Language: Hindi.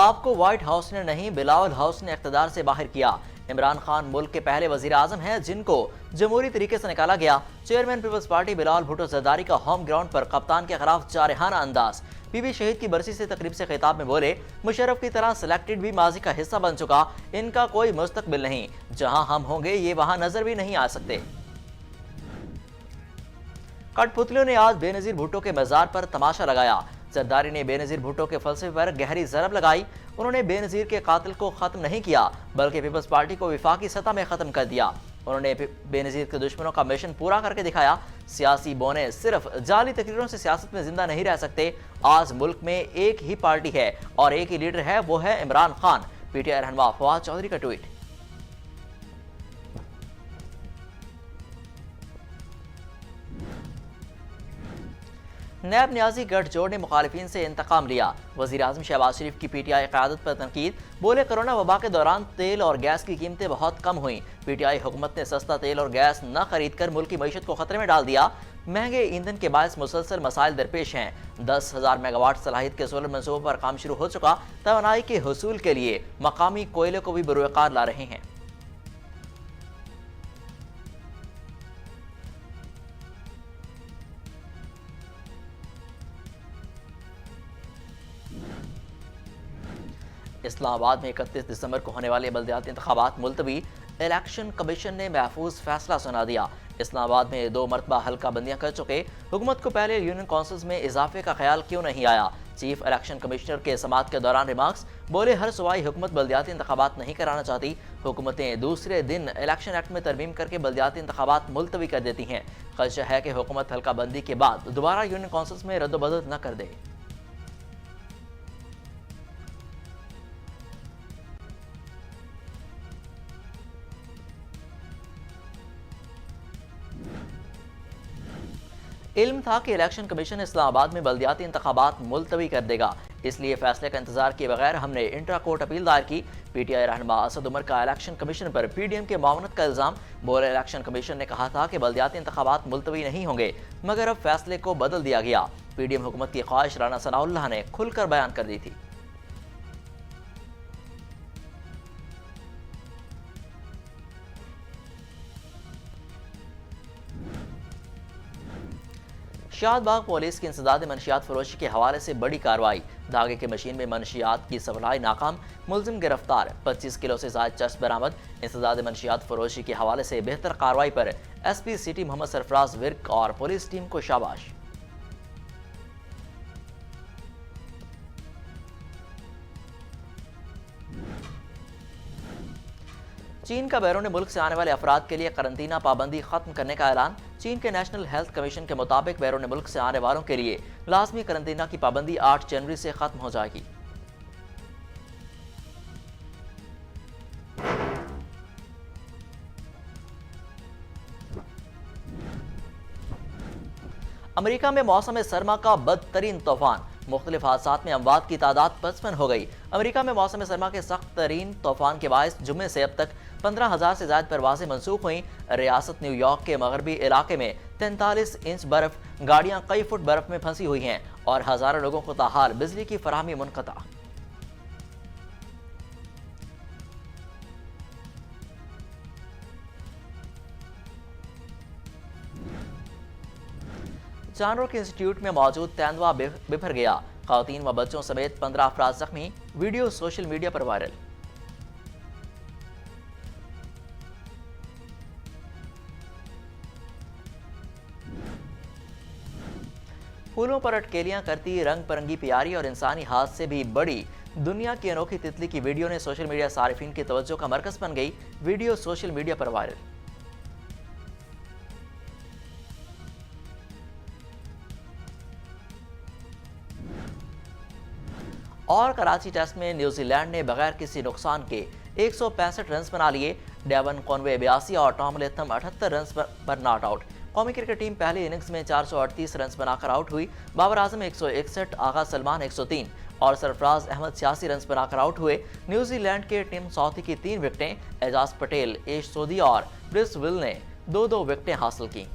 आपको व्हाइट हाउस ने नहीं, बिलावल हाउस ने इख्तिदार से बाहर किया। इमरान खान मुल्क के पहले वजीर आजम हैं जिनको जमहूरी तरीके से निकाला गया। चेयरमैन पीपल्स पार्टी बिलावल भुट्टो जरदारी का होम ग्राउंड पर कप्तान के खिलाफ जारहाना अंदाज। बीबी शहीद की बरसी से तकरीब से खिताब में बोले, मुशर्रफ की तरह सिलेक्टेड भी माजी का हिस्सा बन चुका, इनका कोई मुस्तकबिल नहीं, जहां हम होंगे ये वहां नजर भी नहीं आ सकते। कठपुतलियों ने आज बेनजीर भुट्टो के मजार पर तमाशा लगाया। जरदारी ने बेनजीर भुट्टो के फलसफे पर गहरी जरब लगाई। उन्होंने बेनजीर के कातिल को खत्म नहीं किया बल्कि पीपल्स पार्टी को विफाकी सतह में खत्म कर दिया। उन्होंने बेनजीर के दुश्मनों का मिशन पूरा करके दिखाया। सियासी बोने सिर्फ जाली तकरीरों से सियासत में जिंदा नहीं रह सकते। आज मुल्क में एक ही पार्टी है और एक ही लीडर है, वो है इमरान खान। पीटीआई रहनुमा फवाद चौधरी का ट्वीट। नैब न्याजी गठजोड़ ने मुखालिफिन से इंतकाम लिया। वजीर आजम शहबाज शरीफ की पीटीआई क़यादत पर तनकीद। बोले, कोरोना वबा के दौरान तेल और गैस की कीमतें बहुत कम हुई। पीटीआई हुकूमत ने सस्ता तेल और गैस न खरीद कर मुल्क की मईशत को खतरे में डाल दिया। महंगे ईंधन के बायस मुसलसल मसाइल दरपेश हैं। 10,000 मेगावाट सलाहियत के सोलर मनसूबों पर काम शुरू हो चुका। तवानाई के हुसूल के लिए मकामी कोयले को भी बरूकार ला रहे हैं। इस्लामाबाद में 31 दिसंबर को होने वाले बल्दियाती इंतखाबात मुलतवी। इलेक्शन कमीशन ने महफूज फैसला सुना दिया। इस्लामाबाद में 2 मरतबा हल्का बंदियां कर चुके। हुकूमत को पहले यूनियन काउंसिल्स में इजाफे का ख्याल क्यों नहीं आया। चीफ इलेक्शन कमिश्नर के समात के दौरान रिमार्क्स। बोले, हर सूबाई हुकूमत बल्दियाती इंतखाबात नहीं कराना चाहती। हुकूमतें दूसरे दिन इलेक्शन एक्ट में तरमीम करके बल्दियाती इंतखाबात मुलतवी कर देती हैं। खदशा है कि हुकूमत हल्का बंदी के बाद दोबारा यूनियन काउंसिल्स में रद्दबदल न कर दे। इल्म था कि इलेक्शन कमीशन इस्लामाबाद में बल्दियाती इंतखाबात मुलतवी कर देगा, इसलिए फैसले का इंतजार किए बगैर हमने इंट्रा कोर्ट अपील दायर की। पीटीआई रहनुमा असद उमर का इलेक्शन कमीशन पर पीडीएम के मावनत का इल्जाम। बोले, इलेक्शन कमीशन ने कहा था कि बल्दियाती इंतखाबात मुलतवी नहीं होंगे, मगर अब फैसले को बदल दिया गया। पीडीएम हुकूमत की ख्वाहिश राना सनाउल्लाह ने खुलकर बयान कर दी थी। शाहबाग पुलिस की इंसदाद मनशियात फरोशी के हवाले से बड़ी कार्रवाई। धागे की मशीन में मनशियात की सप्लाई नाकाम, मुलजिम गिरफ्तार। 25 किलो से ज्यादा चर्च बरामद। इंसदाद मनशियात फरोशी के हवाले से बेहतर कार्रवाई पर एसपी सिटी मोहम्मद सरफराज विर्क और पुलिस टीम को शाबाश। चीन का बैरून मुल्क से आने वाले अफराद के लिए करंतना पाबंदी खत्म करने का ऐलान। चीन के नेशनल हेल्थ कमीशन के मुताबिक बैरून मुल्क से आने वालों के लिए लाजमी करंतना की पाबंदी 8 जनवरी से खत्म हो जाएगी। अमेरिका में मौसम सरमा का बदतरीन तूफान। मुख्तलिफ हादसात में अमवात की तादाद 55 हो गई। अमेरिका में मौसम सरमा के सख्त तरीन तूफान के बायस जुम्मे से अब तक 15,000 से ज्यादा परवाजें मनसूख हुई। रियासत न्यूयॉर्क के मगरबी इलाके में 43 इंच बर्फ, गाड़ियां कई फुट बर्फ में फंसी हुई हैं और हजारों लोगों को ताहाल बिजली की फराहमी मुनक़ता। जानवरों के इंस्टीट्यूट में मौजूद तेंदुआ बिफर गया। खवातीन व बच्चों समेत 15 अफराद जख्मी। वीडियो सोशल मीडिया पर वायरल। फूलों पर अटकेलियां करती रंग परंगी प्यारी और इंसानी हाथ से भी बड़ी दुनिया की अनोखी तितली की वीडियो ने सोशल मीडिया सारिफिन की तवज्जो का मरकज बन गई। वीडियो सोशल मीडिया पर वायरल। और कराची टेस्ट में न्यूजीलैंड ने बगैर किसी नुकसान के 165 रन बना लिए। डेवन कॉनवे 82 और टॉम लेथम 78 रन पर नॉट आउट। कौमी क्रिकेट टीम पहली इनिंग्स में 438 रन बनाकर आउट हुई। बाबर आजम 161, आगा सलमान 103 और सरफराज अहमद 86 रन बनाकर आउट हुए। न्यूजीलैंड के टीम सौथी की 3 विकेटें, एजाज पटेल, एश सोदी और ब्रिस विल ने 2-2 विकेटें हासिल की।